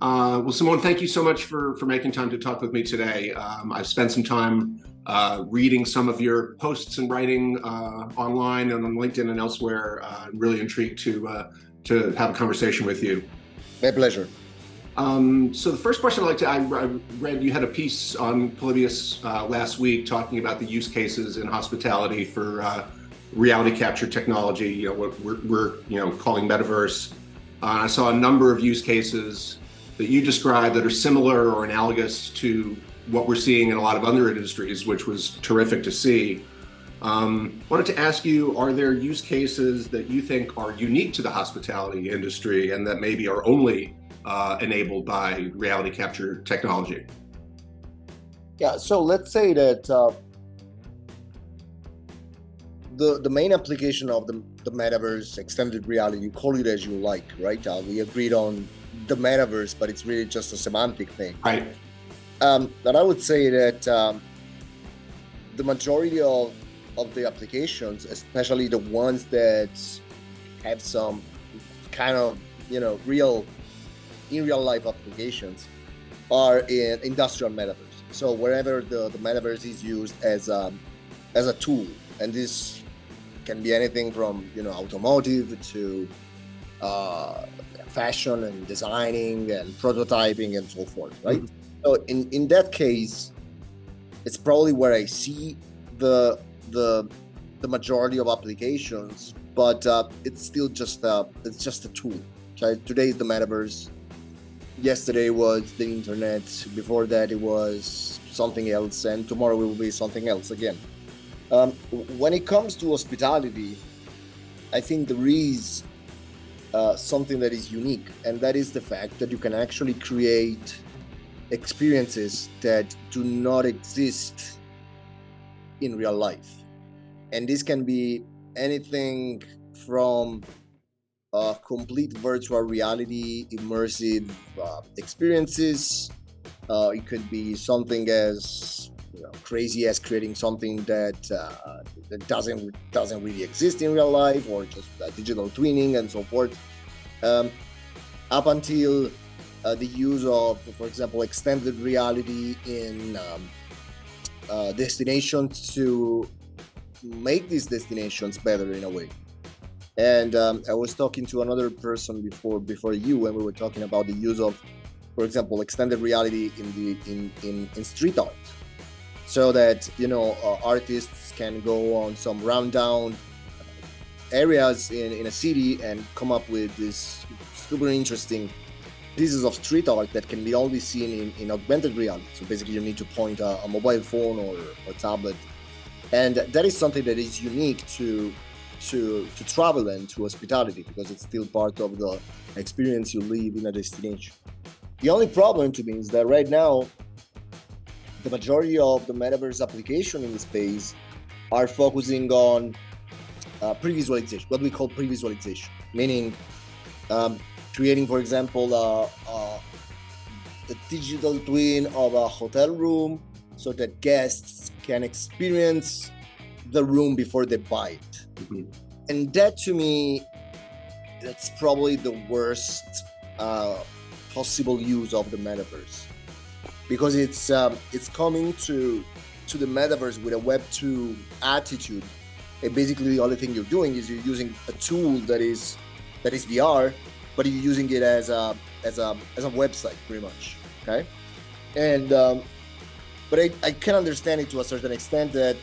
Well, Simone, thank you so much for making time to talk with me today. I've spent some time reading some of your posts and writing online and on LinkedIn and elsewhere. I'm really intrigued to have a conversation with you. My pleasure. So the first question I read you had a piece on Polybius last week talking about the use cases in hospitality for reality capture technology. You know, what we're calling Metaverse. I saw a number of use cases that you described that are similar or analogous to what we're seeing in a lot of other industries, which was terrific to see. Wanted to ask you, are there use cases that you think are unique to the hospitality industry and that maybe are only enabled by reality capture technology? Yeah, so let's say that the main application of the Metaverse, extended reality, you call it as you like, right? We agreed on the Metaverse, but it's really just a semantic thing. Right. But I would say that the majority of the applications, especially the ones that have some kind of, real life applications, are in industrial metaverse. So wherever the metaverse is used as a tool, and this can be anything from automotive to fashion and designing and prototyping and so forth, right? Mm-hmm. So in that case, it's probably where I see the majority of applications, but it's still just a tool. Right? Today is the metaverse. Yesterday was the internet. Before that, it was something else, and tomorrow it will be something else again. When it comes to hospitality, I think there is something that is unique, and that is the fact that you can actually create experiences that do not exist in real life. And this can be anything from complete virtual reality, immersive experiences. It could be something as crazy as creating something that doesn't really exist in real life, or just digital twinning and so forth. Up until the use of, for example, extended reality in destinations to make these destinations better in a way. And I was talking to another person before you, and we were talking about the use of, for example, extended reality in street art, so that artists can go on some rundown areas in a city and come up with this super interesting pieces of street art that can be only seen in augmented reality. So basically, you need to point a mobile phone or tablet, and that is something that is unique to travel and to hospitality, because it's still part of the experience you live in a destination. The only problem to me is that right now, the majority of the metaverse application in the space are focusing on pre-visualization, what we call pre-visualization, meaning creating, for example, a digital twin of a hotel room so that guests can experience the room before they buy it. Mm-hmm. And that, to me, that's probably the worst possible use of the metaverse, because it's coming to the metaverse with a Web 2 attitude. And basically, the only thing you're doing is you're using a tool that is VR, but you're using it as a website, pretty much. Okay, and but I can understand it to a certain extent that,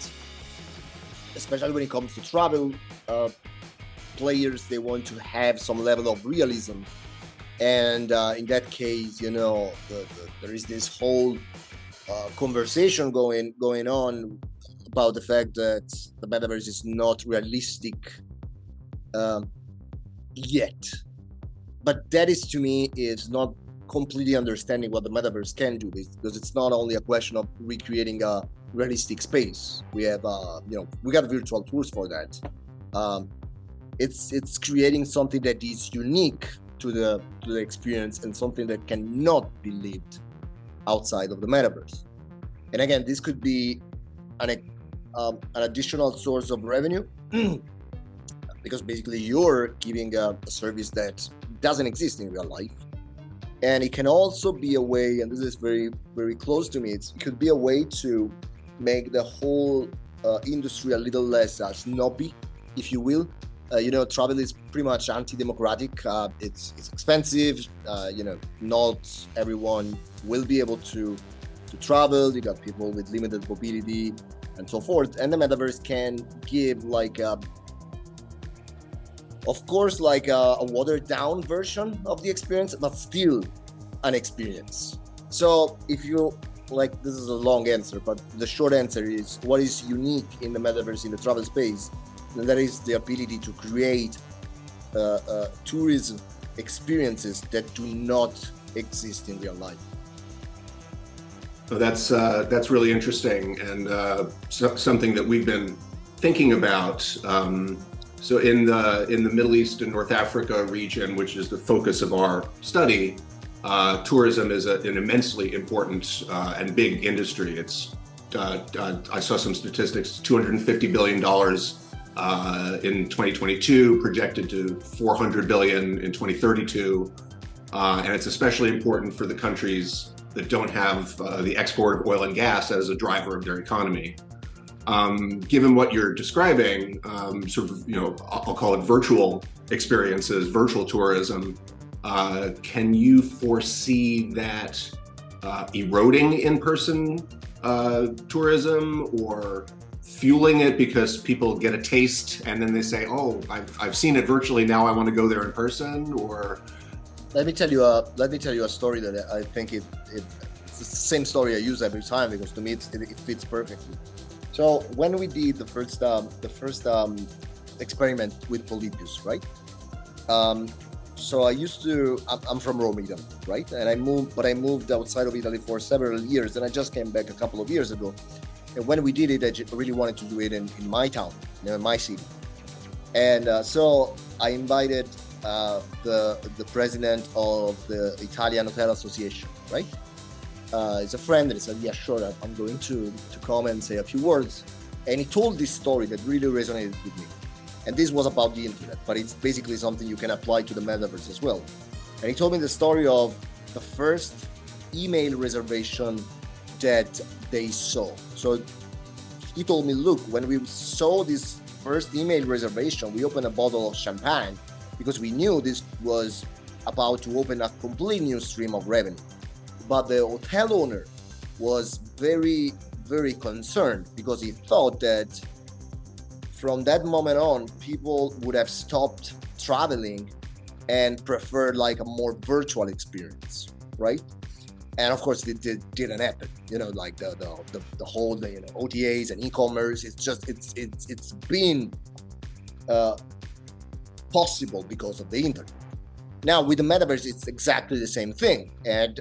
especially when it comes to travel, players, they want to have some level of realism, and in that case, there is this whole conversation going on about the fact that the metaverse is not realistic yet. But that is, to me, is not completely understanding what the metaverse can do, because it's not only a question of recreating a realistic space. We have we got virtual tours for that. It's creating something that is unique to the experience, and something that cannot be lived outside of the metaverse. And again, this could be an additional source of revenue, because basically you're giving a service that doesn't exist in real life, And it can also be a way, and this is very, very close to me, it could be a way to make the whole industry a little less snobby, if you will. Travel is pretty much anti-democratic. It's expensive. Not everyone will be able to travel. You got people with limited mobility and so forth. And the metaverse can give of course, a watered down version of the experience, but still an experience. So if you this is a long answer, but the short answer is what is unique in the metaverse in the travel space, and that is the ability to create tourism experiences that do not exist in real life. So that's really interesting, and something that we've been thinking about. So in the Middle East and North Africa region, which is the focus of our study, tourism is an immensely important and big industry. It's I saw some statistics: $250 billion in 2022, projected to $400 billion in 2032, and it's especially important for the countries that don't have the export of oil and gas as a driver of their economy. Given what you're describing, I'll call it virtual experiences, virtual tourism, can you foresee that eroding in-person tourism, or fueling it because people get a taste and then they say, oh, I've seen it virtually, now I want to go there in person? Or let me tell you a story that I think it's the same story I use every time, because to me it fits perfectly. So when we did the first experiment with Polybius, right? So I'm from Rome, Italy, right? And I moved outside of Italy for several years, and I just came back a couple of years ago. And when we did it, I really wanted to do it in my town, in my city. And so I invited the president of the Italian Hotel Association, right? He's a friend, and he said, yeah, sure, I'm going to come and say a few words. And he told this story that really resonated with me. And this was about the internet, but it's basically something you can apply to the metaverse as well. And he told me the story of the first email reservation that they saw. So he told me, look, when we saw this first email reservation, we opened a bottle of champagne because we knew this was about to open a complete new stream of revenue. But the hotel owner was very, very concerned, because he thought that from that moment on, people would have stopped traveling and preferred a more virtual experience, right? And of course, it didn't happen. The whole OTAs and e-commerce. It's been possible because of the internet. Now with the metaverse, it's exactly the same thing. And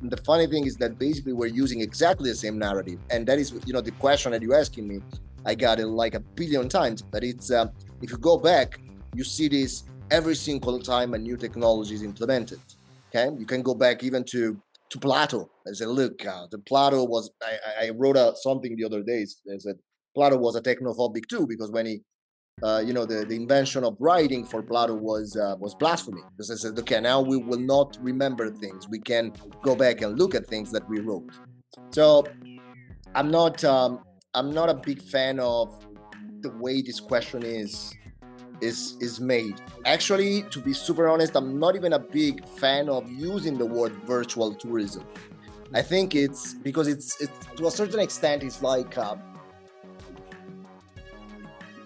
the funny thing is that basically we're using exactly the same narrative. And that is, the question that you're asking me, I got it a billion times. But it's if you go back, you see this every single time a new technology is implemented. Okay, you can go back even to Plato. I said, look, the Plato was. I wrote something the other day. I said Plato was a technophobic too, because when he the invention of writing for Plato was blasphemy, because I said, okay, now we will not remember things. We can go back and look at things that we wrote. So I'm not a big fan of the way this question is made. Actually, to be super honest, I'm not even a big fan of using the word virtual tourism. I think it's because it's to a certain extent, it's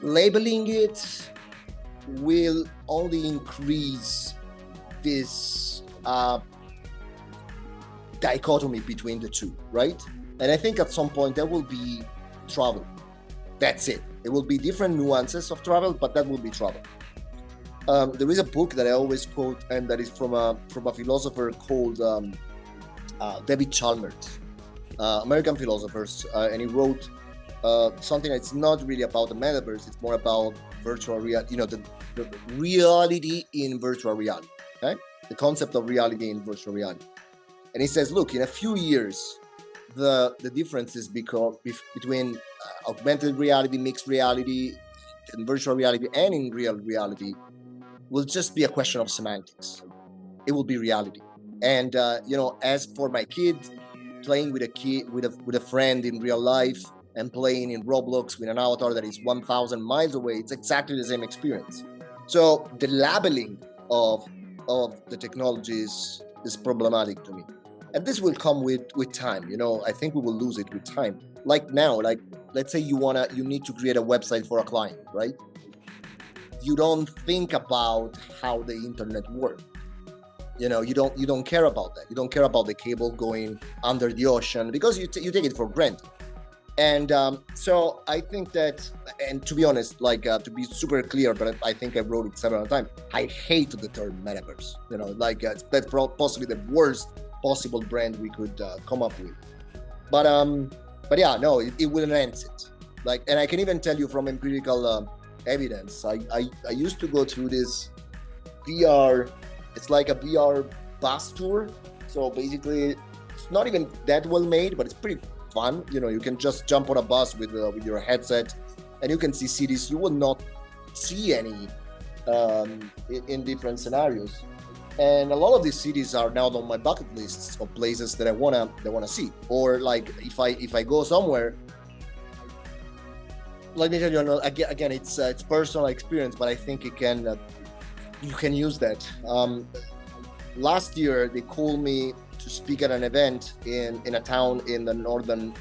labeling it will only increase this dichotomy between the two, right? And I think at some point there will be travel. That's it. It will be different nuances of travel, but that will be travel. There is a book that I always quote, and that is from a philosopher called David Chalmers, American philosophers, and he wrote something that's not really about the metaverse. It's more about virtual reality, the reality in virtual reality, okay? The concept of reality in virtual reality. And he says, look, in a few years, the differences between augmented reality, mixed reality, and virtual reality, and in real reality will just be a question of semantics. It will be reality. And as for my kid, playing with a friend in real life and playing in Roblox with an avatar that is 1,000 miles away, it's exactly the same experience. So the labeling of the technologies is problematic to me, and this will come with time. I think we will lose it with time. Like now, like let's say you need to create a website for a client, right? You don't think about how the internet works. You don't care about that. You don't care about the cable going under the ocean because you take it for granted. And so I think that, and to be honest, like to be super clear, but I think I wrote it several times, I hate the term metaverse. That's possibly the worst possible brand we could come up with. But yeah, no, it will enhance it. Like, and I can even tell you from empirical evidence. I used to go through this VR. It's like a VR bus tour. So basically, it's not even that well made, but it's pretty fun. You can just jump on a bus with your headset, and you can see cities you will not see any in different scenarios. And a lot of these cities are now on my bucket lists of places that I wanna see. Or like if I go somewhere, let me tell you, again, it's personal experience, but I think you can use that. Last year they called me to speak at an event in a town in the northern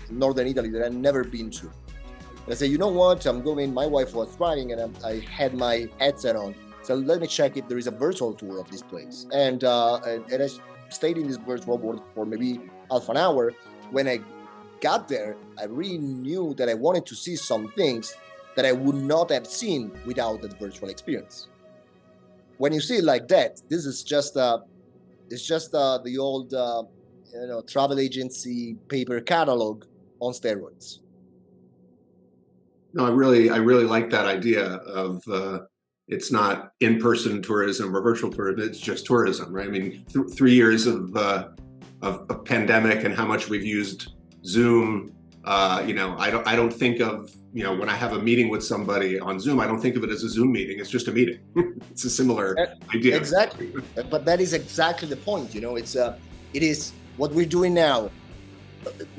Italy that I'd never been to. And I said, you know what? I'm going. My wife was driving, and I had my headset on. So let me check if there is a virtual tour of this place. And I stayed in this virtual world for maybe half an hour. When I got there, I really knew that I wanted to see some things that I would not have seen without that virtual experience. When you see it like that, this is just the old travel agency paper catalog on steroids. No, I really like that idea of it's not in-person tourism or virtual tourism, it's just tourism, right? I mean, 3 years of pandemic and how much we've used Zoom, I don't think of, when I have a meeting with somebody on Zoom, I don't think of it as a Zoom meeting. It's just a meeting. It's a similar idea. Exactly. But that is exactly the point. It is what we're doing now.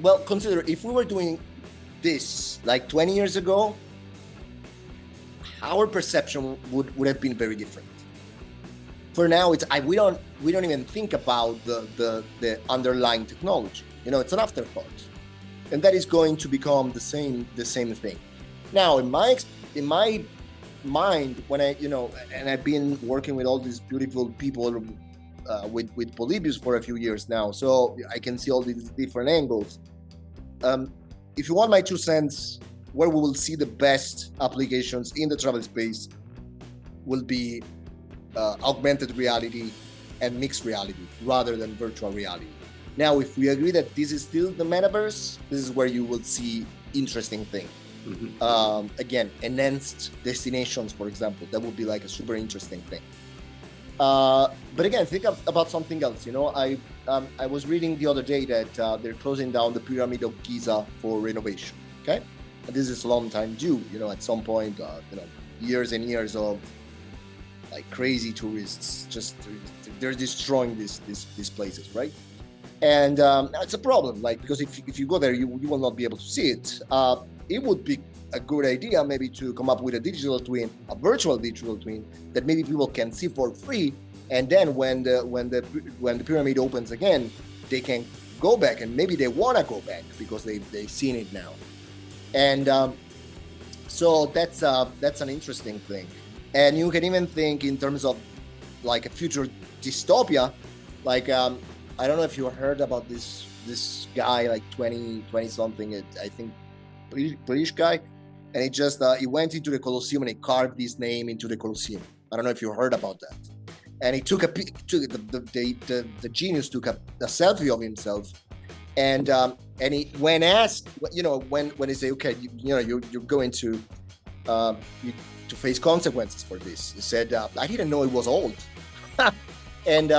Well, consider if we were doing this like 20 years ago, our perception would have been very different. For now, we don't even think about the underlying technology. It's an afterthought. And that is going to become the same thing. Now, in my mind, when and I've been working with all these beautiful people with Polybius for a few years now, so I can see all these different angles. If you want my 2 cents, where we will see the best applications in the travel space will be augmented reality and mixed reality rather than virtual reality. Now, if we agree that this is still the metaverse, this is where you will see interesting things. Mm-hmm. Again, enhanced destinations, for example, that would be like a super interesting thing. But again, think about something else. I was reading the other day that they're closing down the Pyramid of Giza for renovation. Okay, and this is a long time due. At some point, years and years of like crazy tourists, just they're destroying these places, right? And it's a problem, like, because if you go there, you will not be able to see it. It would be a good idea maybe to come up with a digital twin, a virtual digital twin that maybe people can see for free, and then when the pyramid opens again, they can go back, and maybe they want to go back because they've seen it now. And so that's an interesting thing. And you can even think in terms of like a future dystopia, like I don't know if you heard about this guy, like 20 something, I think British guy, and he went into the Colosseum and he carved his name into the Colosseum. I don't know if you heard about that. And he took the genius took a selfie of himself, and he, when asked, when they say, okay, you're going to face consequences for this, he said, I didn't know it was old. And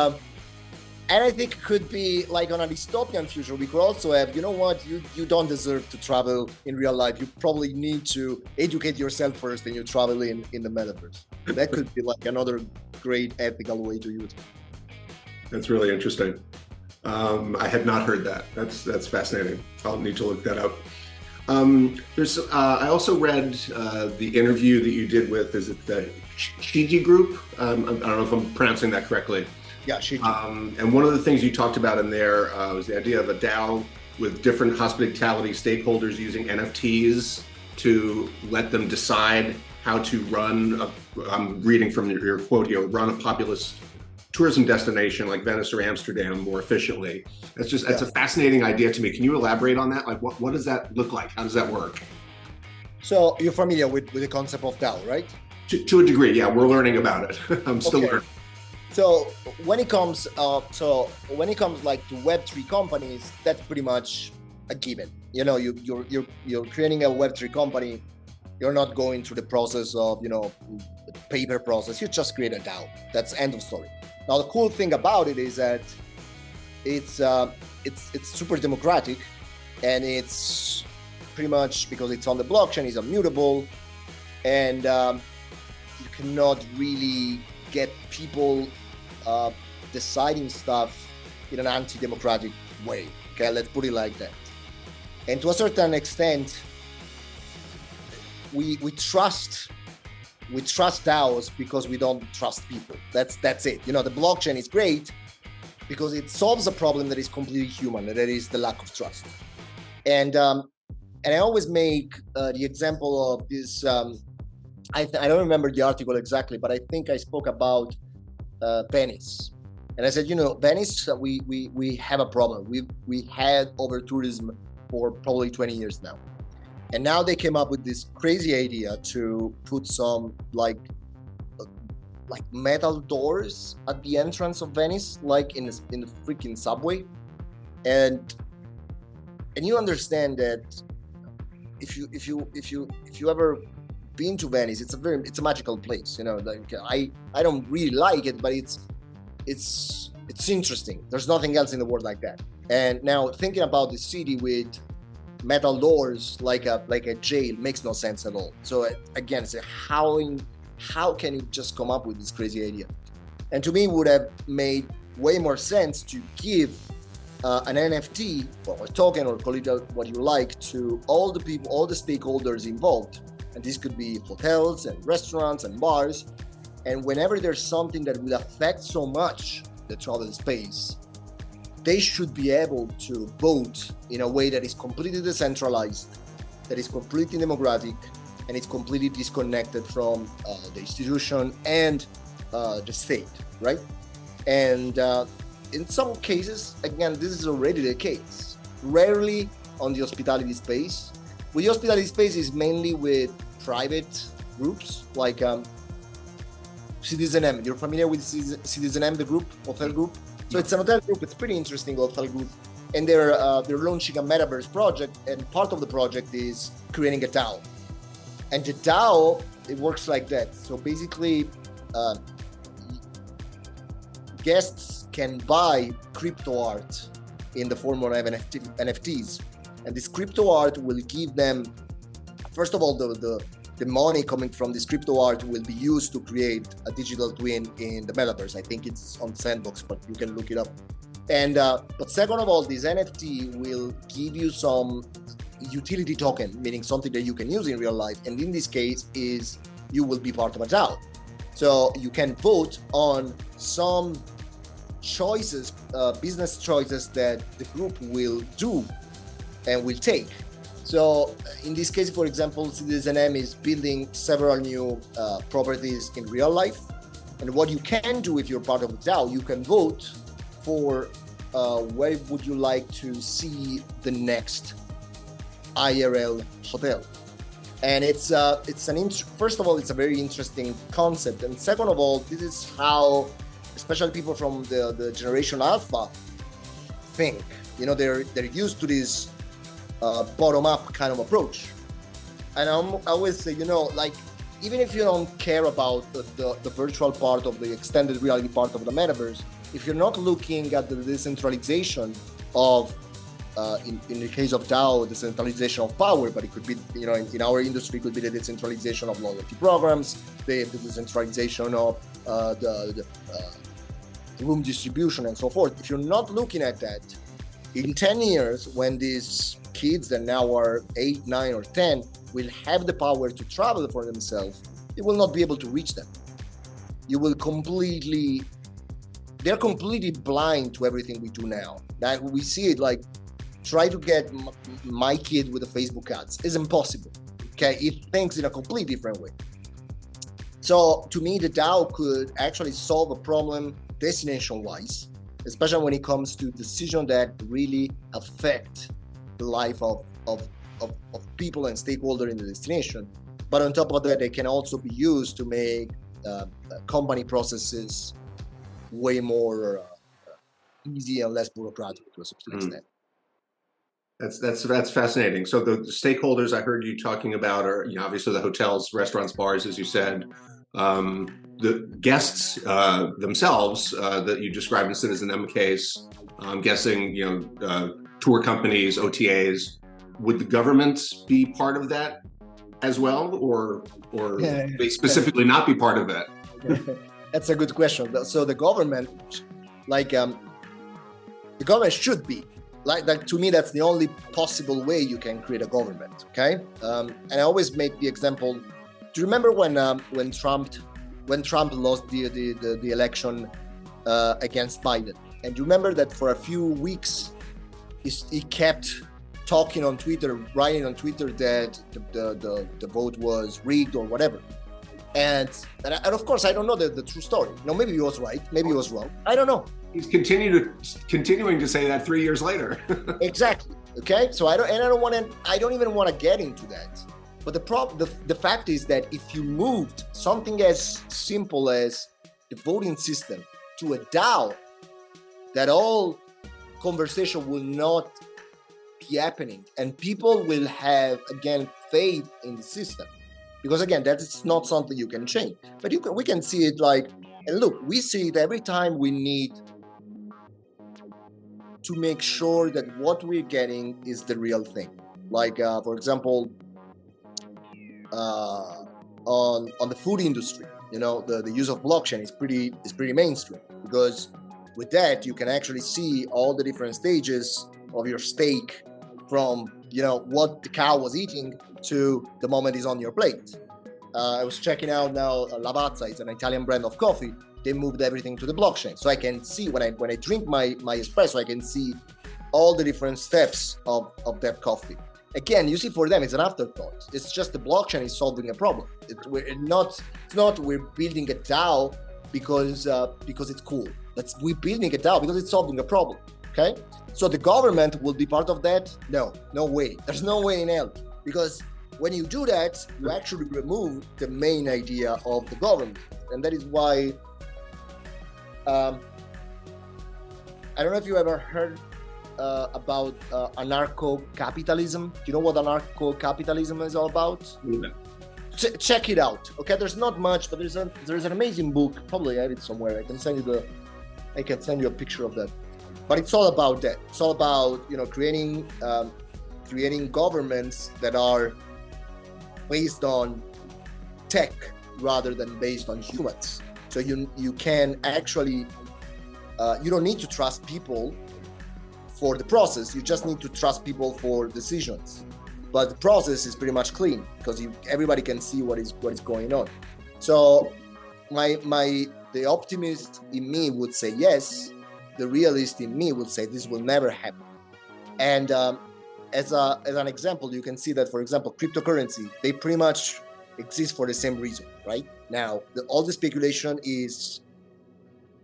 I think it could be like on a dystopian future, we could also have, you don't deserve to travel in real life. You probably need to educate yourself first and you travel in the metaverse. That could be like another great ethical way to use it. That's really interesting. I had not heard that. That's fascinating. I'll need to look that up. I also read the interview that you did with, is it the Shiji group? I don't know if I'm pronouncing that correctly. Yeah, Shiji. And one of the things you talked about in there was the idea of a DAO with different hospitality stakeholders using NFTs to let them decide how to run, I'm reading from your quote here, run a populous tourism destination like Venice or Amsterdam more efficiently. That's a fascinating idea to me. Can you elaborate on that? Like, what does that look like? How does that work? So you're familiar with the concept of DAO, right? To a degree, yeah. We're learning about it. I'm still learning. So when it comes, like to Web3 companies, that's pretty much a given. You know, you're creating a Web3 company. You're not going through the process of, the paper process. You just create a DAO. That's end of story. Now, the cool thing about it is that it's super democratic, and it's pretty much, because it's on the blockchain, it's immutable, and you cannot really get people deciding stuff in an anti-democratic way. Okay, let's put it like that. And to a certain extent, we trust DAOs because we don't trust people. That's it. The blockchain is great because it solves a problem that is completely human, and that is the lack of trust. And I always make the example of this. I don't remember the article exactly, but I think I spoke about Venice, and I said, Venice, we have a problem. We had over tourism for probably 20 years now. And now they came up with this crazy idea to put some like metal doors at the entrance of Venice, like in the freaking subway. And you understand that if you ever been to Venice, it's a magical place. Like I don't really like it, but it's interesting. There's nothing else in the world like that. And now thinking about the city with metal doors like a jail makes no sense at all. So again, it's how can you just come up with this crazy idea? And to me, it would have made way more sense to give an NFT or a token, or call it what you like, to all the people, all the stakeholders involved. And this could be hotels and restaurants and bars. And whenever there's something that will affect so much the travel space, they should be able to vote in a way that is completely decentralized, that is completely democratic, and it's completely disconnected from the institution and the state, right? And in some cases, again, this is already the case. Rarely on the hospitality space. With the hospitality space is mainly with private groups like Citizen M. You're familiar with Citizen M, the group, hotel group? So it's an hotel group. It's pretty interesting hotel group, and they're launching a Metaverse project, and part of the project is creating a DAO. And the DAO, it works like that. So basically, guests can buy crypto art in the form of NFTs, and this crypto art will give them, first of all, the money coming from this crypto art will be used to create a digital twin in the Metaverse. I think it's on Sandbox, but you can look it up. And but second of all, this NFT will give you some utility token, meaning something that you can use in real life. And in this case, is you will be part of a DAO. So you can vote on some choices, business choices that the group will do and will take. So in this case, for example, Citizen M is building several new properties in real life. And what you can do if you're part of the DAO, you can vote for where would you like to see the next IRL hotel. And first of all, it's a very interesting concept. And second of all, this is how, especially people from the generation Alpha think. They're used to this bottom-up kind of approach. And I always say, like, even if you don't care about the virtual part of the extended reality part of the metaverse, if you're not looking at the decentralization of, in the case of DAO, decentralization of power, but it could be, in our industry, it could be the decentralization of loyalty programs, the decentralization of the room distribution and so forth. If you're not looking at that, in 10 years, when these kids that now are 8, 9, or 10 will have the power to travel for themselves, you will not be able to reach them. You will they're completely blind to everything we do now. That we see it like, try to get my kid with the Facebook ads. It's impossible. Okay, it thinks in a completely different way. So to me, the DAO could actually solve a problem destination-wise, especially when it comes to decisions that really affect the life of people and stakeholders in the destination. But on top of that, they can also be used to make company processes way more easy and less bureaucratic to a certain extent. That's fascinating. So the stakeholders I heard you talking about are, obviously the hotels, restaurants, bars, as you said, the guests themselves that you described in Citizen case. I'm guessing, tour companies, OTAs. Would the government be part of that as well, or they specifically not be part of that? That's a good question. So the government, the government should be. Like to me, that's the only possible way you can create a government. Okay, and I always make the example. Do you remember when Trump lost the election against Biden? And you remember that for a few weeks he kept talking on Twitter, writing on Twitter that the vote was rigged or whatever. And of course, I don't know the true story. Maybe he was right, maybe he was wrong. I don't know. He's continuing to say that 3 years later. Exactly. Okay. So I don't even want to get into that. But the fact is that if you moved something as simple as the voting system to a DAO, that all conversation will not be happening, and people will have again faith in the system. Because again, that is not something you can change. But we can see it and look, we see it every time we need to make sure that what we're getting is the real thing. For example, on the food industry, the use of blockchain is pretty mainstream, because with that you can actually see all the different stages of your steak, from what the cow was eating to the moment it's on your plate. I was checking out now Lavazza. It's an Italian brand of coffee. They moved everything to the blockchain, so I can see when I drink my espresso, I can see all the different steps of that coffee. Again, you see, for them it's an afterthought. It's just the blockchain is solving a problem. We're building a DAO because it's cool. We're building a DAO because it's solving a problem. Okay, so the government will be part of that? No way. There's no way in hell, because when you do that, you actually remove the main idea of the government, and that is why. I don't know if you ever heard about anarcho-capitalism. Do you know what anarcho-capitalism is all about? Yeah. Check it out. Okay, there's not much, but there's an amazing book. Probably I have it somewhere. I can send you a picture of that. But it's all about that. It's all about creating governments that are based on tech rather than based on humans. So you can actually you don't need to trust people for the process. You just need to trust people for decisions. But the process is pretty much clean, because everybody can see what is going on. So the optimist in me would say yes. The realist in me would say this will never happen. And as an example, you can see that, for example, cryptocurrency, they pretty much exist for the same reason, right? Now, all the speculation is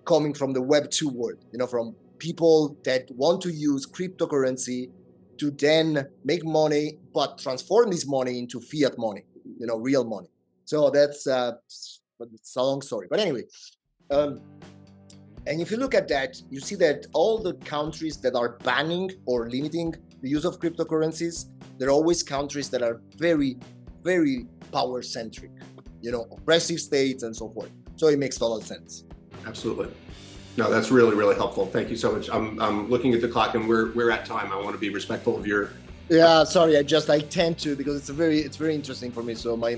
coming from the Web 2 world, from people that want to use cryptocurrency to then make money, but transform this money into fiat money, real money. So it's a long story. But anyway, and if you look at that, you see that all the countries that are banning or limiting the use of cryptocurrencies, they're always countries that are very, very power-centric, oppressive states and so forth. So it makes total sense. Absolutely. No, that's really, really helpful. Thank you so much. I'm looking at the clock, and we're at time. I want to be respectful of your Yeah, sorry. I tend to because it's very interesting for me. So my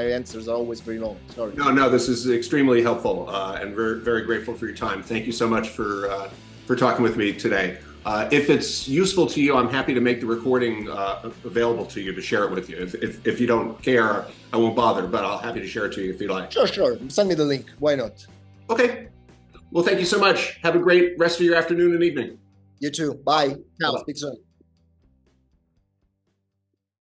answers are always very long. Sorry. No, this is extremely helpful and very grateful for your time. Thank you so much for talking with me today. If it's useful to you, I'm happy to make the recording available to you to share it with you. If you don't care, I won't bother, but I'll happy to share it to you if you like. Sure. Send me the link. Why not? Okay. Well, thank you so much. Have a great rest of your afternoon and evening. You too. Bye. Ciao. Bye-bye. Speak soon.